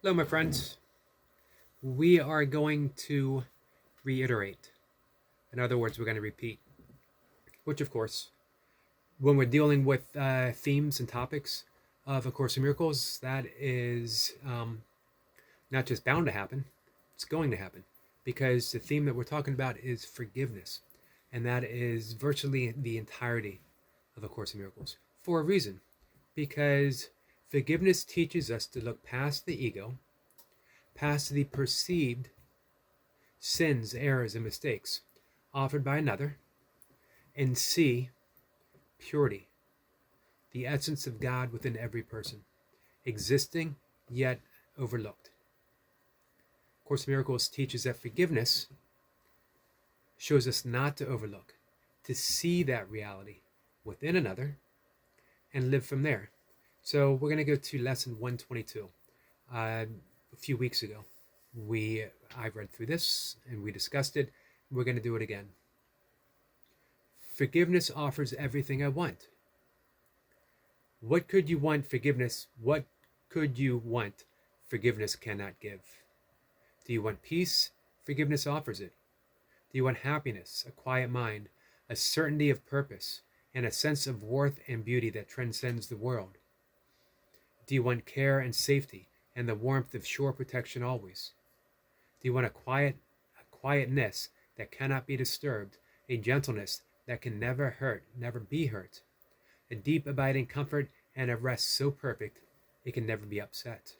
Hello, my friends. We are going to reiterate. In other words, we're going to repeat, which, of course, when we're dealing with themes and topics of A Course in Miracles, that is not just bound to happen, it's going to happen. Because the theme that we're talking about is forgiveness. And that is virtually the entirety of A Course in Miracles for a reason. Because forgiveness teaches us to look past the ego, past the perceived sins, errors, and mistakes offered by another, and see purity, the essence of God within every person, existing yet overlooked. Course in Miracles teaches that forgiveness shows us not to overlook, to see that reality within another and live from there. So we're going to go to lesson 122. A few weeks ago, I read through this and we discussed it. We're going to do it again. Forgiveness offers everything I want. What could you want forgiveness? What could you want forgiveness cannot give? Do you want peace? Forgiveness offers it. Do you want happiness, a quiet mind, a certainty of purpose, and a sense of worth and beauty that transcends the world? Do you want care and safety and the warmth of sure protection always? Do you want a quietness that cannot be disturbed, a gentleness that can never hurt, never be hurt, a deep abiding comfort and a rest so perfect it can never be upset?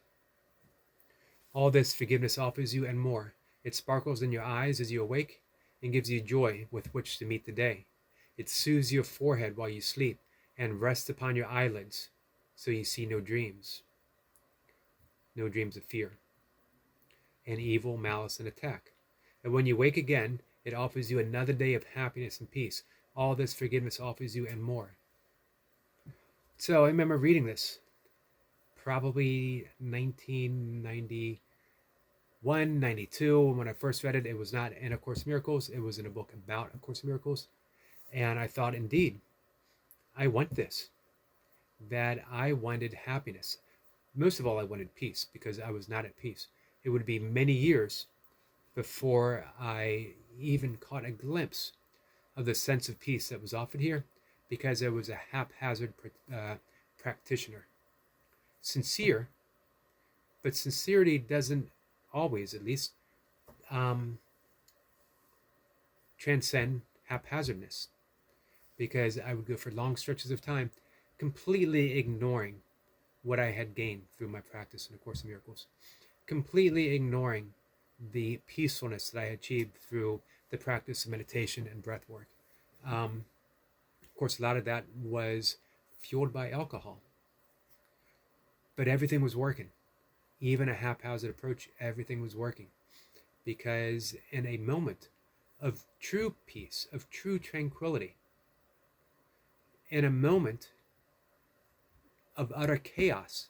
All this forgiveness offers you and more. It sparkles in your eyes as you awake and gives you joy with which to meet the day. It soothes your forehead while you sleep and rests upon your eyelids so you see no dreams of fear and evil, malice, and attack. And when you wake again, it offers you another day of happiness and peace. All this forgiveness offers you and more. So I remember reading this, probably 1991, 92. When I first read it, it was not in A Course in Miracles. It was in a book about A Course in Miracles. And I thought, indeed, I want this, that I wanted happiness. Most of all, I wanted peace because I was not at peace. It would be many years before I even caught a glimpse of the sense of peace that was offered here because I was a haphazard practitioner. Sincere, but sincerity doesn't always, at least, um, transcend haphazardness because I would go for long stretches of time completely ignoring what I had gained through my practice in A Course in Miracles, completely ignoring the peacefulness that I achieved through the practice of meditation and breath work. Of course, a lot of that was fueled by alcohol, but everything was working. Even a haphazard approach, everything was working because in a moment of true peace, of true tranquility, in a moment of utter chaos,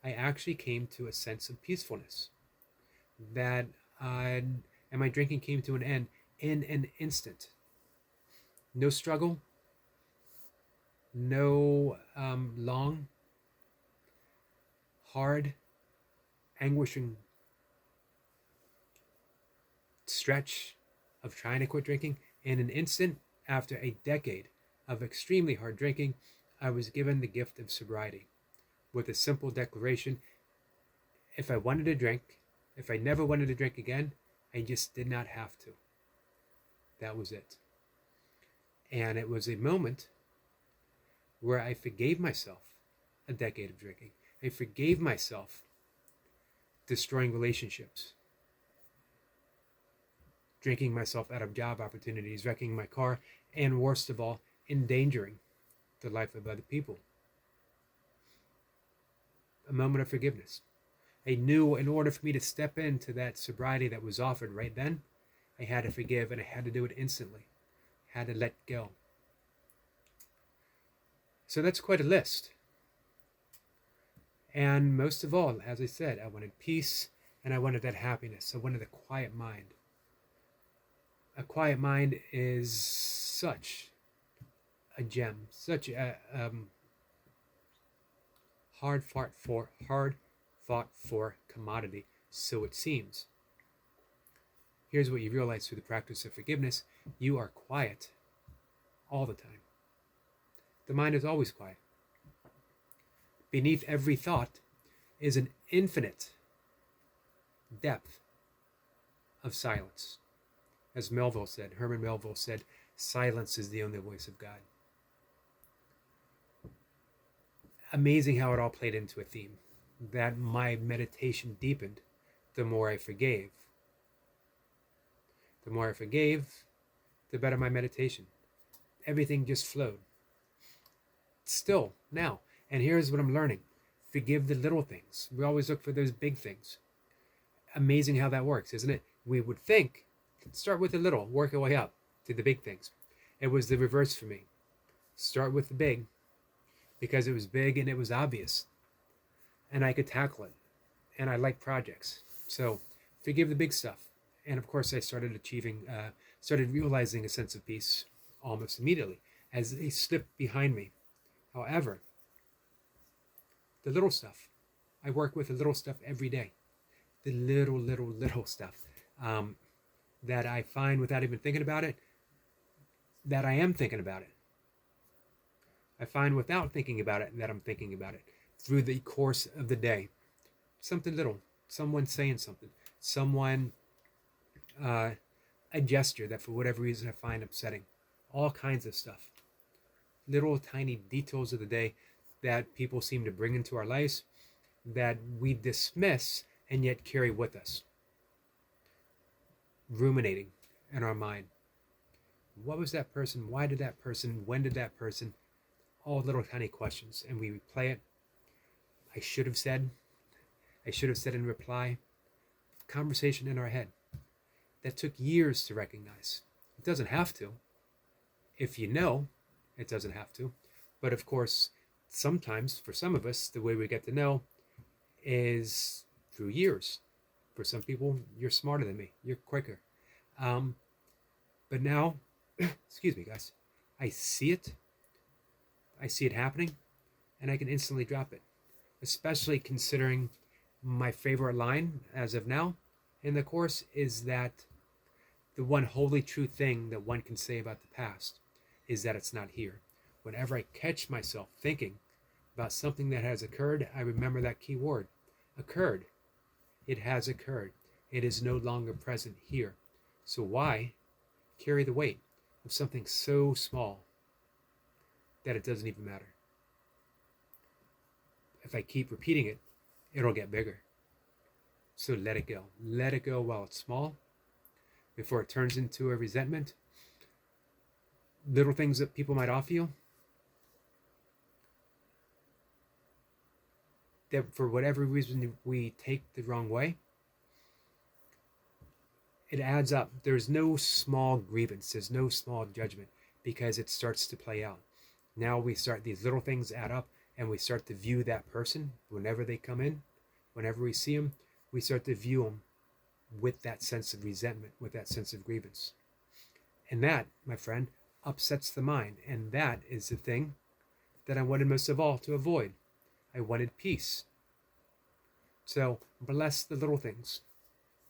I actually came to a sense of peacefulness that and my drinking came to an end in an instant. No struggle, no long, hard, anguishing stretch of trying to quit drinking. In an instant, after a decade of extremely hard drinking, I was given the gift of sobriety with a simple declaration: if I wanted to drink, if I never wanted to drink again, I just did not have to. That was it. And it was a moment where I forgave myself a decade of drinking. I forgave myself destroying relationships, drinking myself out of job opportunities, wrecking my car, and worst of all, endangering the life of other people. A moment of forgiveness. I knew in order for me to step into that sobriety that was offered right then, I had to forgive and I had to do it instantly. I had to let go. So that's quite a list. And most of all, as I said, I wanted peace and I wanted that happiness. I wanted a quiet mind. A quiet mind is such a gem, such a hard fought fought for commodity, so it seems. Here's what you realize through the practice of forgiveness: you are quiet all the time. The mind is always quiet. Beneath every thought is an infinite depth of silence. As Herman Melville said, silence is the only voice of God. Amazing how it all played into a theme. That my meditation deepened the more I forgave. The more I forgave, the better my meditation. Everything just flowed. Still, now, and here's what I'm learning: forgive the little things. We always look for those big things. Amazing how that works, isn't it? We would think, start with the little, work our way up to the big things. It was the reverse for me. Start with the big, because it was big and it was obvious, and I could tackle it, and I like projects. So forgive the big stuff. And of course, I started realizing a sense of peace almost immediately as they slipped behind me. However, the little stuff, I work with the little stuff every day. The little stuff that I find without even thinking about it, that I am thinking about it. I find without thinking about it that I'm thinking about it through the course of the day. Something little, someone saying something, someone, a gesture that for whatever reason I find upsetting, all kinds of stuff. Little tiny details of the day that people seem to bring into our lives that we dismiss and yet carry with us. Ruminating in our mind. What was that person? Why did that person? When did that person? All little tiny questions, and we replay it. I should have said in reply. Conversation in our head that took years to recognize. It doesn't have to. If you know, it doesn't have to. But of course, sometimes for some of us, the way we get to know is through years. For some people, you're smarter than me. You're quicker. But now, excuse me, guys, I see it happening, and I can instantly drop it. Especially considering my favorite line as of now in the Course is that the one wholly true thing that one can say about the past is that it's not here. Whenever I catch myself thinking about something that has occurred, I remember that key word, occurred. It has occurred. It is no longer present here. So why carry the weight of something so small that it doesn't even matter? If I keep repeating it, it'll get bigger. So let it go. Let it go while it's small, before it turns into a resentment. Little things that people might offer you, that for whatever reason we take the wrong way, it adds up. There's no small grievance. There's no small judgment, because it starts to play out. Now these little things add up, and we start to view that person whenever they come in, whenever we see them, we start to view them with that sense of resentment, with that sense of grievance. And that, my friend, upsets the mind. And that is the thing that I wanted most of all to avoid. I wanted peace. So bless the little things.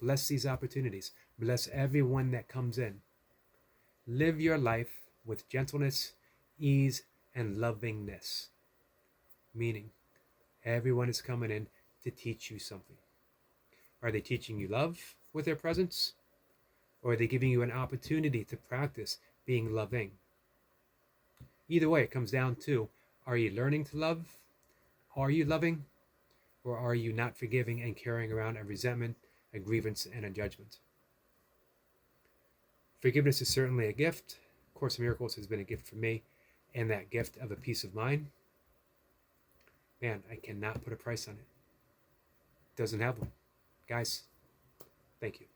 Bless these opportunities. Bless everyone that comes in. Live your life with gentleness, ease, and lovingness. Meaning, everyone is coming in to teach you something. Are they teaching you love with their presence? Or are they giving you an opportunity to practice being loving? Either way, it comes down to, are you learning to love? Are you loving? Or are you not forgiving and carrying around a resentment, a grievance, and a judgment? Forgiveness is certainly a gift. Course in Miracles has been a gift for me, and that gift of a peace of mind, man, I cannot put a price on it. Doesn't have one. Guys, thank you.